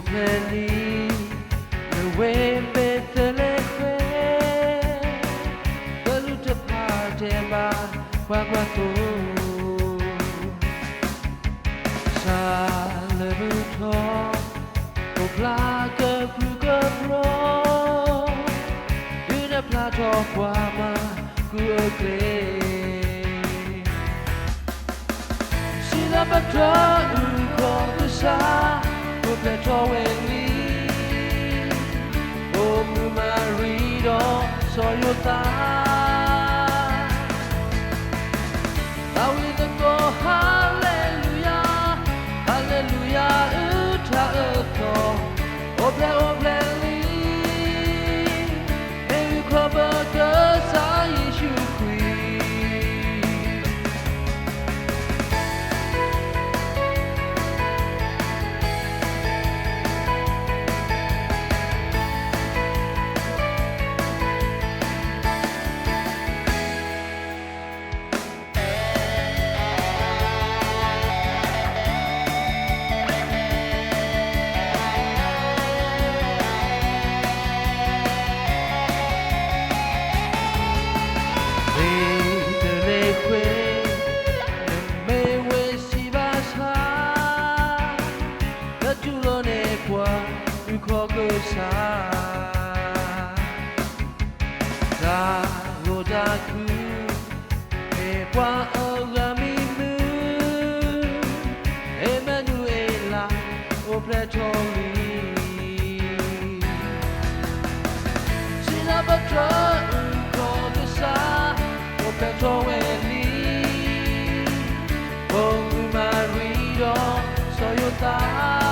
Openly, the way better the party ba quaquato sa le buto o placa puga bro una plato quama cuocle si la patra un po' sa o plato wenli o marido soy otra. I will go hallelujah, hallelujah, uta uto, oble li, may you cover the size you Emanuela o Pretoli si la patra un cosa o Pretoli o marido soy otra.